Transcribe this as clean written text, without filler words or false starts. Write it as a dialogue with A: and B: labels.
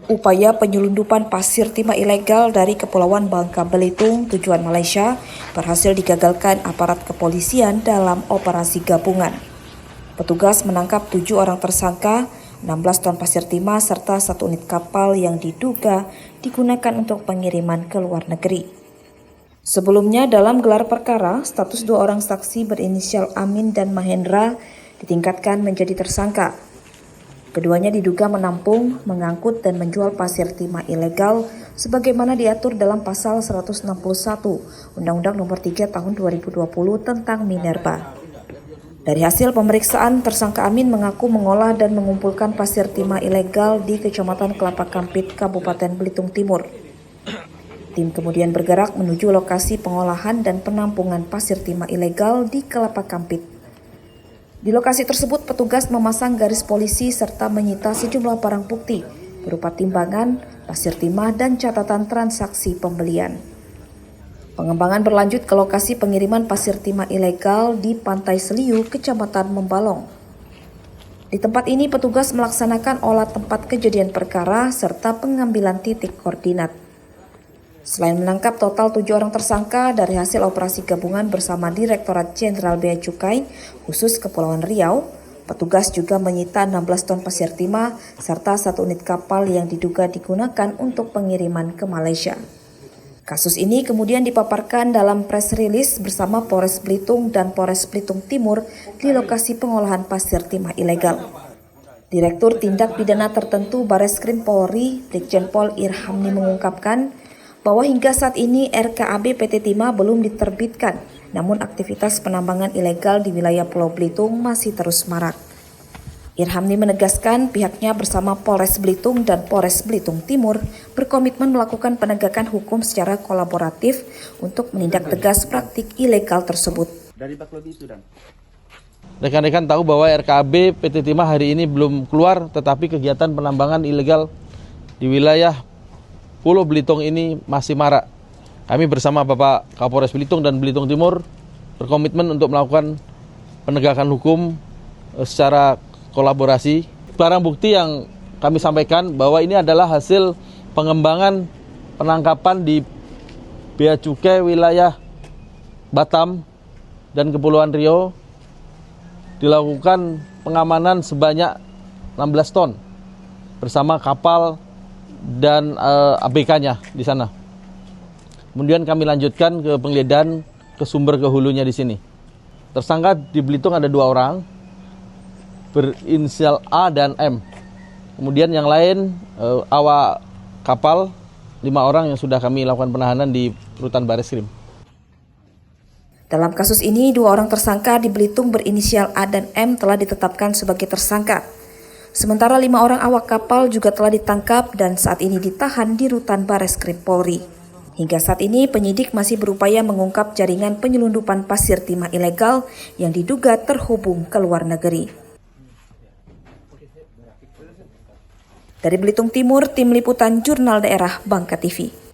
A: Upaya penyelundupan pasir timah ilegal dari Kepulauan Bangka Belitung tujuan Malaysia berhasil digagalkan aparat kepolisian dalam operasi gabungan. Petugas menangkap 7 orang tersangka, 16 ton pasir timah serta 1 unit kapal yang diduga digunakan untuk pengiriman ke luar negeri. Sebelumnya dalam gelar perkara, status 2 orang saksi berinisial Amin dan Mahendra ditingkatkan menjadi tersangka. Keduanya diduga menampung, mengangkut, dan menjual pasir timah ilegal sebagaimana diatur dalam pasal 161 Undang-Undang Nomor 3 Tahun 2020 tentang Minerba. Dari hasil pemeriksaan, tersangka Amin mengaku mengolah dan mengumpulkan pasir timah ilegal di Kecamatan Kelapa Kampit, Kabupaten Belitung Timur. Tim kemudian bergerak menuju lokasi pengolahan dan penampungan pasir timah ilegal di Kelapa Kampit. Di lokasi tersebut, petugas memasang garis polisi serta menyita sejumlah barang bukti berupa timbangan, pasir timah, dan catatan transaksi pembelian. Pengembangan berlanjut ke lokasi pengiriman pasir timah ilegal di Pantai Seliu, Kecamatan Membalong. Di tempat ini, petugas melaksanakan olah tempat kejadian perkara serta pengambilan titik koordinat. Selain menangkap total 7 orang tersangka dari hasil operasi gabungan bersama Direktorat Jenderal Bea Cukai khusus Kepulauan Riau, petugas juga menyita 16 ton pasir timah serta 1 unit kapal yang diduga digunakan untuk pengiriman ke Malaysia. Kasus ini kemudian dipaparkan dalam press release bersama Polres Belitung dan Polres Belitung Timur di lokasi pengolahan pasir timah ilegal. Direktur Tindak Pidana Tertentu Bareskrim Polri, Brigjen Pol Irhamni mengungkapkan bahwa hingga saat ini RKAB PT Timah belum diterbitkan, namun aktivitas penambangan ilegal di wilayah Pulau Belitung masih terus marak. Irhamni menegaskan pihaknya bersama Polres Belitung dan Polres Belitung Timur berkomitmen melakukan penegakan hukum secara kolaboratif untuk menindak tegas praktik ilegal tersebut.
B: Rekan-rekan tahu bahwa RKAB PT Timah hari ini belum keluar, tetapi kegiatan penambangan ilegal di wilayah Pulau Belitung ini masih marak. Kami bersama Bapak Kapolres Belitung dan Belitung Timur berkomitmen untuk melakukan penegakan hukum secara kolaborasi. Barang bukti yang kami sampaikan bahwa ini adalah hasil pengembangan penangkapan di Bea Cukai wilayah Batam dan Kepulauan Riau. Dilakukan pengamanan sebanyak 16 ton bersama kapal dan ABK-nya di sana. Kemudian kami lanjutkan ke penggeledahan ke sumber ke hulunya di sini. Tersangka di Belitung ada 2 orang berinisial A dan M. Kemudian yang lain awak kapal 5 orang yang sudah kami lakukan penahanan di Rutan Bareskrim.
A: Dalam kasus ini, 2 orang tersangka di Belitung berinisial A dan M telah ditetapkan sebagai tersangka. Sementara 5 orang awak kapal juga telah ditangkap dan saat ini ditahan di Rutan Bareskrim Polri. Hingga saat ini penyidik masih berupaya mengungkap jaringan penyelundupan pasir timah ilegal yang diduga terhubung ke luar negeri. Dari Belitung Timur, Tim Liputan Jurnal Daerah Bangka TV.